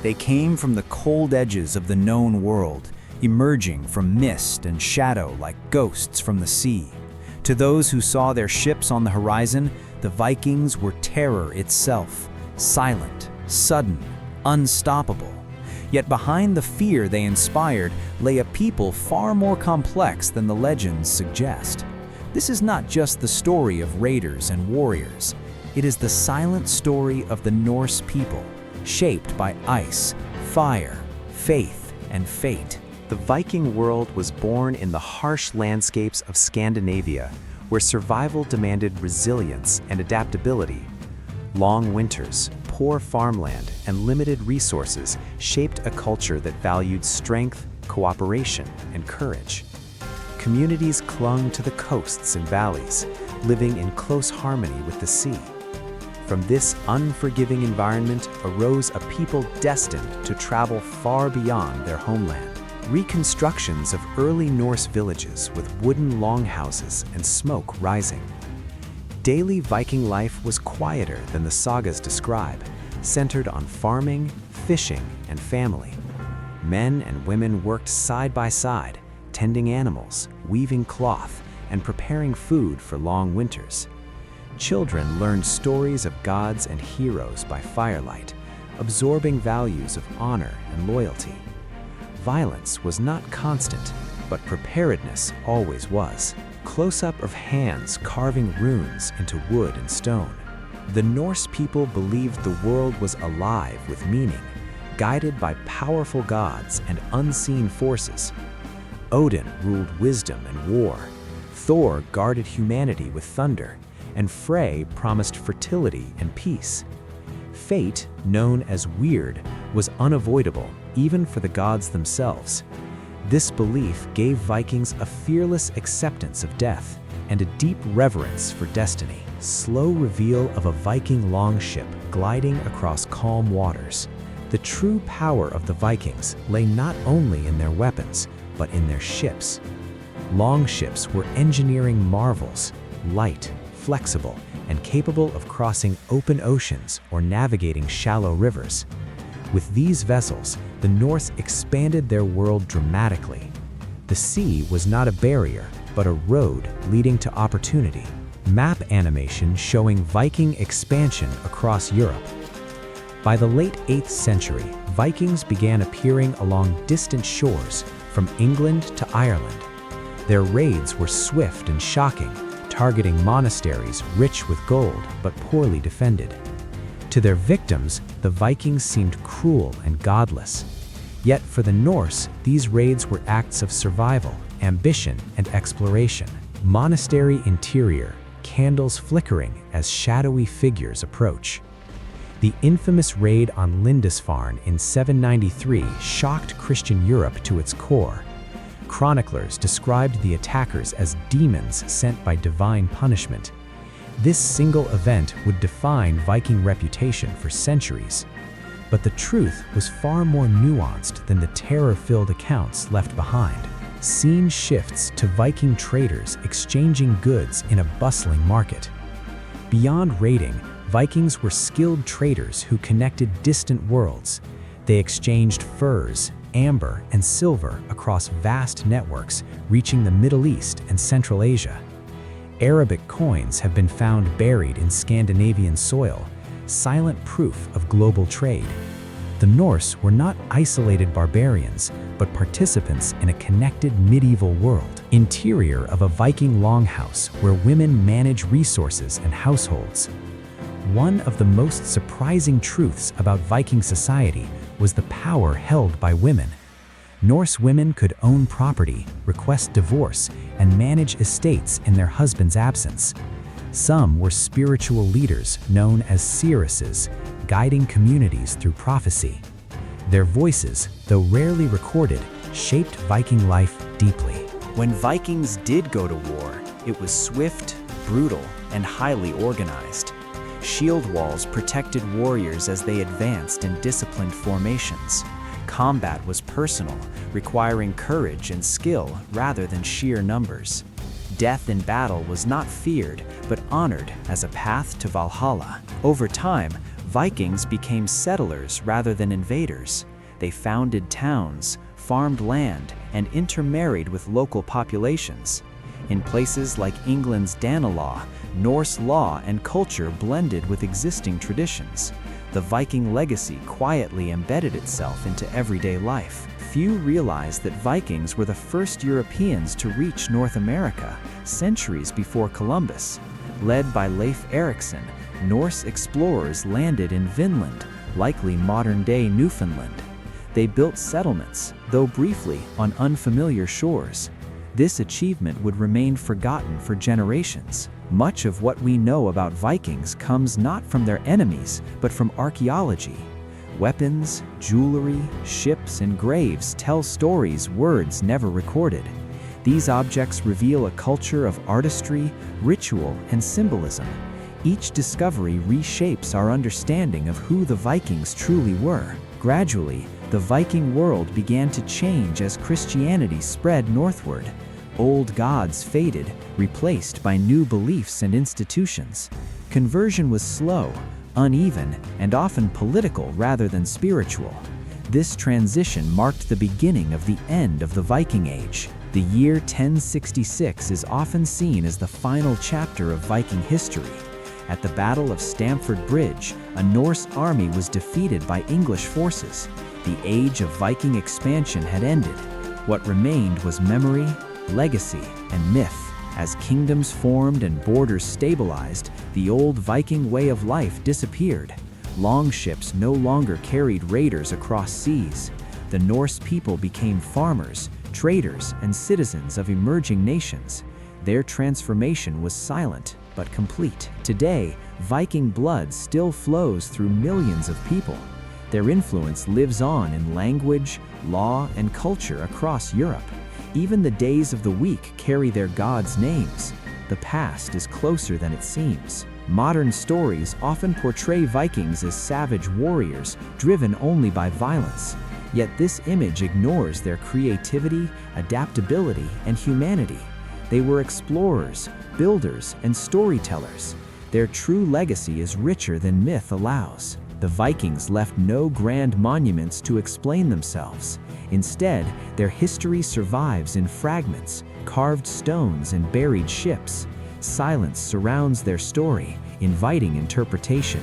They came from the cold edges of the known world, emerging from mist and shadow like ghosts from the sea. To those who saw their ships on the horizon, the Vikings were terror itself, silent, sudden, unstoppable. Yet behind the fear they inspired lay a people far more complex than the legends suggest. This is not just the story of raiders and warriors. It is the silent story of the Norse people, shaped by ice, fire, faith, and fate. The Viking world was born in the harsh landscapes of Scandinavia, where survival demanded resilience and adaptability. Long winters, poor farmland, and limited resources shaped a culture that valued strength, cooperation, and courage. Communities clung to the coasts and valleys, living in close harmony with the sea. From this unforgiving environment arose a people destined to travel far beyond their homeland. Reconstructions of early Norse villages with wooden longhouses and smoke rising. Daily Viking life was quieter than the sagas describe, centered on farming, fishing, and family. Men and women worked side by side, tending animals, weaving cloth, and preparing food for long winters. Children learned stories of gods and heroes by firelight, absorbing values of honor and loyalty. Violence was not constant, but preparedness always was. Close-up of hands carving runes into wood and stone. The Norse people believed the world was alive with meaning, guided by powerful gods and unseen forces. Odin ruled wisdom and war, Thor guarded humanity with thunder, and Frey promised fertility and peace. Fate, known as weird, was unavoidable, even for the gods themselves. This belief gave Vikings a fearless acceptance of death and a deep reverence for destiny. Slow reveal of a Viking longship gliding across calm waters. The true power of the Vikings lay not only in their weapons, but in their ships. Longships were engineering marvels, light, flexible, and capable of crossing open oceans or navigating shallow rivers. With these vessels, the Norse expanded their world dramatically. The sea was not a barrier, but a road leading to opportunity. Map animation showing Viking expansion across Europe. By the late 8th century, Vikings began appearing along distant shores, from England to Ireland. Their raids were swift and shocking, targeting monasteries rich with gold but poorly defended. To their victims, the Vikings seemed cruel and godless. Yet for the Norse, these raids were acts of survival, ambition, and exploration. Monastery interior, candles flickering as shadowy figures approach. The infamous raid on Lindisfarne in 793 shocked Christian Europe to its core. Chroniclers described the attackers as demons sent by divine punishment. This single event would define Viking reputation for centuries. But the truth was far more nuanced than the terror-filled accounts left behind. Scene shifts to Viking traders exchanging goods in a bustling market. Beyond raiding, Vikings were skilled traders who connected distant worlds. They exchanged furs, amber, and silver across vast networks, reaching the Middle East and Central Asia. Arabic coins have been found buried in Scandinavian soil, silent proof of global trade. The Norse were not isolated barbarians, but participants in a connected medieval world. Interior of a Viking longhouse where women manage resources and households. One of the most surprising truths about Viking society was the power held by women. Norse women could own property, request divorce, and manage estates in their husband's absence. Some were spiritual leaders known as seeresses, guiding communities through prophecy. Their voices, though rarely recorded, shaped Viking life deeply. When Vikings did go to war, it was swift, brutal, and highly organized. Shield walls protected warriors as they advanced in disciplined formations. Combat was personal, requiring courage and skill rather than sheer numbers. Death in battle was not feared, but honored as a path to Valhalla. Over time, Vikings became settlers rather than invaders. They founded towns, farmed land, and intermarried with local populations. In places like England's Danelaw, Norse law and culture blended with existing traditions. The Viking legacy quietly embedded itself into everyday life. Few realize that Vikings were the first Europeans to reach North America, centuries before Columbus. Led by Leif Erikson, Norse explorers landed in Vinland, likely modern-day Newfoundland. They built settlements, though briefly, on unfamiliar shores. This achievement would remain forgotten for generations. Much of what we know about Vikings comes not from their enemies, but from archaeology. Weapons, jewelry, ships, and graves tell stories words never recorded. These objects reveal a culture of artistry, ritual, and symbolism. Each discovery reshapes our understanding of who the Vikings truly were. Gradually, the Viking world began to change as Christianity spread northward. Old gods faded, replaced by new beliefs and institutions. Conversion was slow, uneven, and often political rather than spiritual. This transition marked the beginning of the end of the Viking Age. The year 1066 is often seen as the final chapter of Viking history. At the Battle of Stamford Bridge, a Norse army was defeated by English forces. The age of Viking expansion had ended. What remained was memory, legacy, and myth. As kingdoms formed and borders stabilized, the old Viking way of life disappeared. Longships no longer carried raiders across seas. The Norse people became farmers, traders, and citizens of emerging nations. Their transformation was silent but complete. Today, Viking blood still flows through millions of people. Their influence lives on in language, law, and culture across Europe. Even the days of the week carry their gods' names. The past is closer than it seems. Modern stories often portray Vikings as savage warriors, driven only by violence. Yet this image ignores their creativity, adaptability, and humanity. They were explorers, builders, and storytellers. Their true legacy is richer than myth allows. The Vikings left no grand monuments to explain themselves. Instead, their history survives in fragments, carved stones, and buried ships. Silence surrounds their story, inviting interpretation.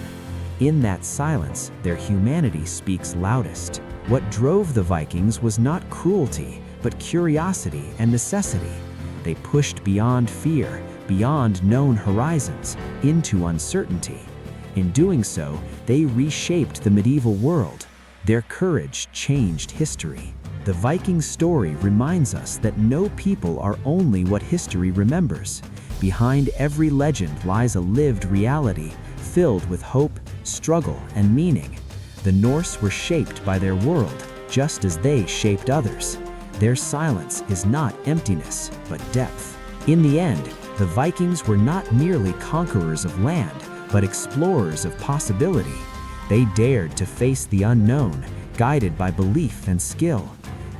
In that silence, their humanity speaks loudest. What drove the Vikings was not cruelty, but curiosity and necessity. They pushed beyond fear, beyond known horizons, into uncertainty. In doing so, they reshaped the medieval world. Their courage changed history. The Viking story reminds us that no people are only what history remembers. Behind every legend lies a lived reality, filled with hope, struggle, and meaning. The Norse were shaped by their world, just as they shaped others. Their silence is not emptiness, but depth. In the end, the Vikings were not merely conquerors of land, but explorers of possibility. They dared to face the unknown, guided by belief and skill.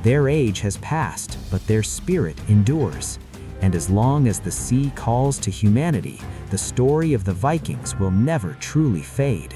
Their age has passed, but their spirit endures. And as long as the sea calls to humanity, the story of the Vikings will never truly fade.